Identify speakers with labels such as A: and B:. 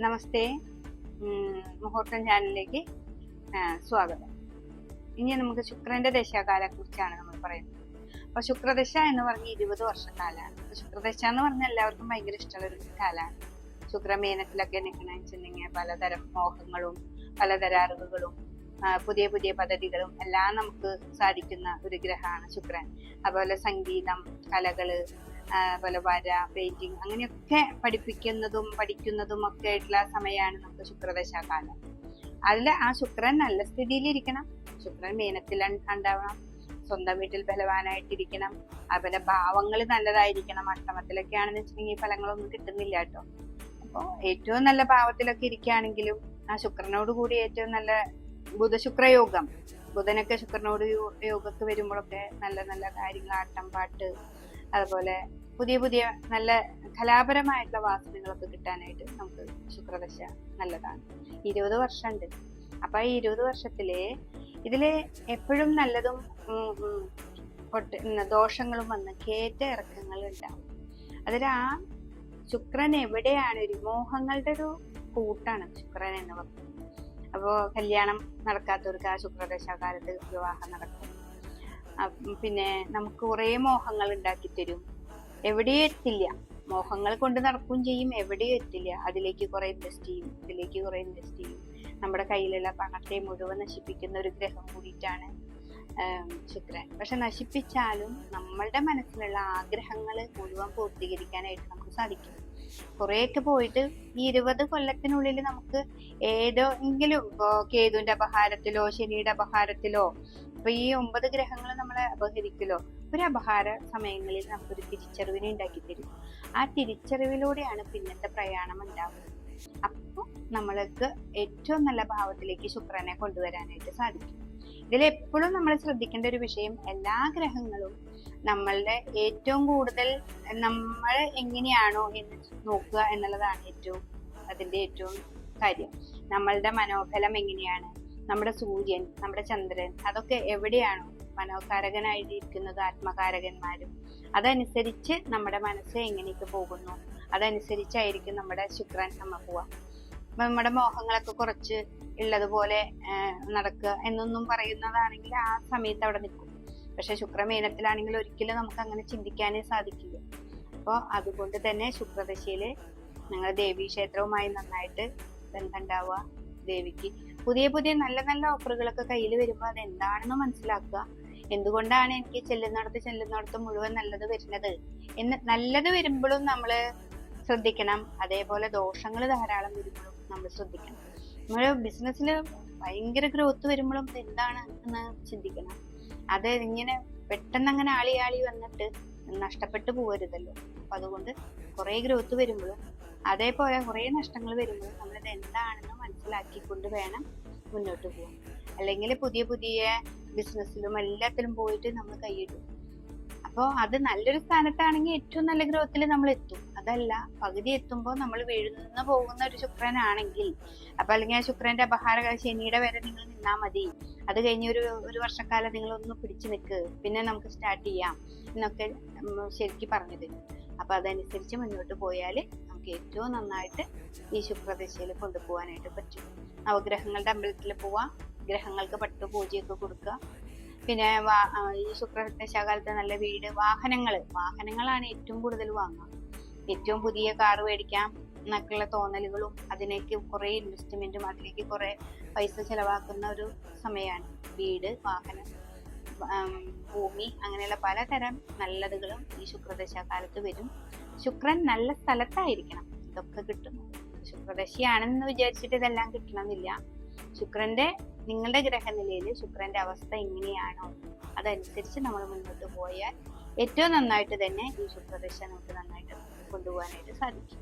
A: നമസ്തേ. മുഹൂർത്തം ചാനലിലേക്ക് സ്വാഗതം. ഇനി നമുക്ക് ശുക്രന്റെ ദശാകാലത്തെ കുറിച്ചാണ് നമ്മൾ പറയുന്നത്. അപ്പൊ ശുക്രദശ എന്ന് പറഞ്ഞ 20 വർഷക്കാലാണ്. ശുക്രദശ എന്ന് പറഞ്ഞാൽ എല്ലാവർക്കും ഭയങ്കര ഇഷ്ടമുള്ള ഒരു കാലാണ്. ശുക്രമേനത്തിലൊക്കെ നിൽക്കണമെന്നുണ്ടെങ്കിൽ പലതരം മോഹങ്ങളും പലതരം അറിവുകളും പുതിയ പുതിയ പദ്ധതികളും എല്ലാം നമുക്ക് സാധിക്കുന്ന ഒരു ഗ്രഹമാണ് ശുക്രൻ. അതുപോലെ സംഗീതം, കലകള്, അതുപോലെ വര, പെയിന്റിങ്, അങ്ങനെയൊക്കെ പഠിക്കുന്നതും ഒക്കെ ആയിട്ടുള്ള സമയമാണ് നമുക്ക് ശുക്രദശാകാലം. അതിൽ ആ ശുക്രൻ നല്ല സ്ഥിതിയിലിരിക്കണം, ശുക്രൻ മീനത്തിൽ ഉണ്ടാവണം, സ്വന്തം വീട്ടിൽ ബലവാനായിട്ടിരിക്കണം, അതുപോലെ ഭാവങ്ങൾ നല്ലതായിരിക്കണം. അഷ്ടമത്തിലൊക്കെ ആണെന്ന് വെച്ചിട്ടുണ്ടെങ്കിൽ ഈ ഫലങ്ങളൊന്നും കിട്ടുന്നില്ല കേട്ടോ. അപ്പോൾ ഏറ്റവും നല്ല ഭാവത്തിലൊക്കെ ഇരിക്കുകയാണെങ്കിലും ആ ശുക്രനോട് കൂടി ഏറ്റവും നല്ല ബുധശുക്രയോഗം, ബുധനൊക്കെ ശുക്രനോട് യോഗക്ക് വരുമ്പോഴൊക്കെ നല്ല നല്ല കാര്യങ്ങൾ, ആട്ടം പാട്ട്, അതുപോലെ പുതിയ പുതിയ നല്ല കലാപരമായിട്ടുള്ള വാസനകളൊക്കെ കിട്ടാനായിട്ട് നമുക്ക് ശുക്രദശ നല്ലതാണ്. 20 വർഷമുണ്ട്. അപ്പൊ ഈ 20 വർഷത്തില് ഇതില് എപ്പോഴും നല്ലതും ദോഷങ്ങളും വന്ന് കയറ്റ ഇറക്കങ്ങൾ ഉണ്ടാവും. അതിൽ ആ ശുക്രൻ എവിടെയാണ് ഒരു മോഹങ്ങളുടെ ഒരു കൂട്ടാണ് ശുക്രൻ എന്ന് പറയുന്നത്. അപ്പോ കല്യാണം നടക്കാത്തവർക്ക് ആ ശുക്രദശാകാലത്ത് വിവാഹം നടക്കും. പിന്നെ നമുക്ക് കുറെ മോഹങ്ങൾ ഉണ്ടാക്കി തരും. എവിടെയും എത്തില്ല, മോഹങ്ങൾ കൊണ്ട് നടക്കുകയും ചെയ്യും, എവിടെയും എത്തില്ല. അതിലേക്ക് കുറെ ഇൻവെസ്റ്റ് ചെയ്യും, ഇതിലേക്ക് കുറെ ഇൻവെസ്റ്റ് ചെയ്യും. നമ്മുടെ കയ്യിലുള്ള പണത്തെ മുഴുവൻ നശിപ്പിക്കുന്ന ഒരു ഗ്രഹം കൂടിയിട്ടാണ് ശുക്രൻ. പക്ഷെ നശിപ്പിച്ചാലും നമ്മളുടെ മനസ്സിലുള്ള ആഗ്രഹങ്ങൾ മുഴുവൻ പൂർത്തീകരിക്കാനായിട്ട് നമുക്ക് സാധിക്കും. കുറെയൊക്കെ പോയിട്ട് ഈ 20 കൊല്ലത്തിനുള്ളിൽ നമുക്ക് ഏതെങ്കിലും ഇപ്പോ കേതുവിന്റെ അപഹാരത്തിലോ ശനിയുടെ അപഹാരത്തിലോ ഇപ്പൊ ഈ 9 ഗ്രഹങ്ങൾ നമ്മളെ അപഹരിക്കലോ ഒരു അപഹാര സമയങ്ങളിൽ നമുക്കൊരു തിരിച്ചറിവിനെ ഉണ്ടാക്കി തരും. ആ തിരിച്ചറിവിലൂടെയാണ് പിന്നത്തെ പ്രയാണം ഉണ്ടാവുന്നത്. അപ്പൊ നമ്മൾക്ക് ഏറ്റവും നല്ല ഭാവത്തിലേക്ക് ശുക്രനെ കൊണ്ടുവരാനായിട്ട് സാധിക്കും. ഇതിലെപ്പോഴും നമ്മൾ ശ്രദ്ധിക്കേണ്ട ഒരു വിഷയം, എല്ലാ ഗ്രഹങ്ങളും നമ്മളുടെ ഏറ്റവും കൂടുതൽ നമ്മൾ എങ്ങനെയാണോ എന്ന് നോക്കുക എന്നുള്ളതാണ് അതിന്റെ ഏറ്റവും കാര്യം. നമ്മളുടെ മനോബലം എങ്ങനെയാണ്, നമ്മുടെ സൂര്യൻ, നമ്മുടെ ചന്ദ്രൻ, അതൊക്കെ എവിടെയാണോ മനോകാരകനായിരിക്കുന്നത്, ആത്മകാരകന്മാരും, അതനുസരിച്ച് നമ്മുടെ മനസ്സ് എങ്ങനെയൊക്കെ പോകുന്നു, അതനുസരിച്ചായിരിക്കും നമ്മുടെ ശുക്രൻ പോവാ. നമ്മുടെ മോഹങ്ങളൊക്കെ കുറച്ച് ഉള്ളതുപോലെ നടക്കുക എന്നൊന്നും പറയുന്നതാണെങ്കിൽ ആ സമയത്ത് അവിടെ നിൽക്കും. പക്ഷെ ശുക്രമീനത്തിലാണെങ്കിൽ ഒരിക്കലും നമുക്ക് അങ്ങനെ ചിന്തിക്കാനേ സാധിക്കില്ല. അപ്പോൾ അതുകൊണ്ട് തന്നെ ശുക്രദശയില് നിങ്ങൾ ദേവീക്ഷേത്രവുമായി നന്നായിട്ട് ബന്ധം ഉണ്ടാവുക. ദേവിക്ക് പുതിയ പുതിയ നല്ല നല്ല ഓഫറുകളൊക്കെ കയ്യിൽ വരുമ്പോൾ അതെന്താണെന്ന് മനസ്സിലാക്കുക. എന്തുകൊണ്ടാണ് എനിക്ക് ചെല്ലുന്നിടത്ത് മുഴുവൻ നല്ലത് വരുന്നത് എന്ന്. നല്ലത് വരുമ്പോഴും നമ്മൾ ശ്രദ്ധിക്കണം, അതേപോലെ ദോഷങ്ങൾ ധാരാളം വരുമ്പോഴും നമ്മൾ ശ്രദ്ധിക്കണം. നമ്മൾ ബിസിനസ്സിൽ ഭയങ്കര ഗ്രോത്ത് വരുമ്പോഴും എന്താണ് എന്ന് ചിന്തിക്കണം. അത് ഇങ്ങനെ പെട്ടെന്ന് അങ്ങനെ ആളി വന്നിട്ട് നഷ്ടപ്പെട്ടു പോകരുതല്ലോ. അപ്പൊ അതുകൊണ്ട് കുറെ ഗ്രോത്ത് വരുമ്പോഴും അതേപോലെ കുറെ നഷ്ടങ്ങൾ വരുമ്പോഴും നമ്മളത് എന്താണെന്ന് മനസ്സിലാക്കിക്കൊണ്ട് വേണം മുന്നോട്ട് പോകാൻ. അല്ലെങ്കിൽ പുതിയ പുതിയ ബിസിനസ്സിലും എല്ലാത്തിലും പോയിട്ട് നമ്മൾ കൈയിടും. അപ്പോൾ അത് നല്ലൊരു സ്ഥാനത്താണെങ്കിൽ ഏറ്റവും നല്ല ഗ്രോത്തിൽ നമ്മൾ എത്തും. അതല്ല, പകുതി എത്തുമ്പോൾ നമ്മൾ വീഴുന്ന പോകുന്ന ഒരു ശുക്രനാണെങ്കിൽ, അപ്പൊ അല്ലെങ്കിൽ ആ ശുക്രന്റെ അപഹാര ശനിയുടെ വരെ നിങ്ങൾ നിന്നാ മതി, അത് കഴിഞ്ഞ് ഒരു വർഷക്കാലം നിങ്ങൾ ഒന്ന് പിടിച്ചു നിൽക്ക്, പിന്നെ നമുക്ക് സ്റ്റാർട്ട് ചെയ്യാം എന്നൊക്കെ ശരിക്കും പറഞ്ഞു തരും. അപ്പൊ അതനുസരിച്ച് മുന്നോട്ട് പോയാൽ നമുക്ക് ഏറ്റവും നന്നായിട്ട് ഈ ശുക്രദശയിൽ കൊണ്ടുപോകാനായിട്ട് പറ്റും. നവഗ്രഹങ്ങളുടെ അമ്പലത്തിൽ പോവാം, ഗ്രഹങ്ങൾക്ക് പട്ടുപൂജയൊക്കെ കൊടുക്കുക. പിന്നെ ഈ ശുക്രദശാകാലത്ത് നല്ല വീട്, വാഹനങ്ങളാണ് ഏറ്റവും കൂടുതൽ വാങ്ങുക. ഏറ്റവും പുതിയ കാറ് മേടിക്കാം എന്നൊക്കെയുള്ള തോന്നലുകളും അതിലേക്ക് കുറെ ഇൻവെസ്റ്റ്മെന്റും അതിലേക്ക് കുറെ പൈസ ചെലവാക്കുന്ന ഒരു സമയമാണ്. വീട്, വാഹനം, ഭൂമി, അങ്ങനെയുള്ള പലതരം നല്ലതുകളും ഈ ശുക്രദശാകാലത്ത് വരും. ശുക്രൻ നല്ല സ്ഥലത്തായിരിക്കണം ഇതൊക്കെ കിട്ടുന്നത്. ശുക്രദശയാണെന്ന് വിചാരിച്ചിട്ട് ഇതെല്ലാം കിട്ടണമെന്നില്ല. നിങ്ങളുടെ ഗ്രഹനിലയിൽ ശുക്രന്റെ അവസ്ഥ എങ്ങനെയാണോ അതനുസരിച്ച് നമ്മൾ മുന്നോട്ട് പോയാൽ ഏറ്റവും നന്നായിട്ട് തന്നെ ഈ ശുക്രദശ നമുക്ക് നന്നായിട്ട് കൊണ്ടുപോകാനായിട്ട് സാധിക്കും.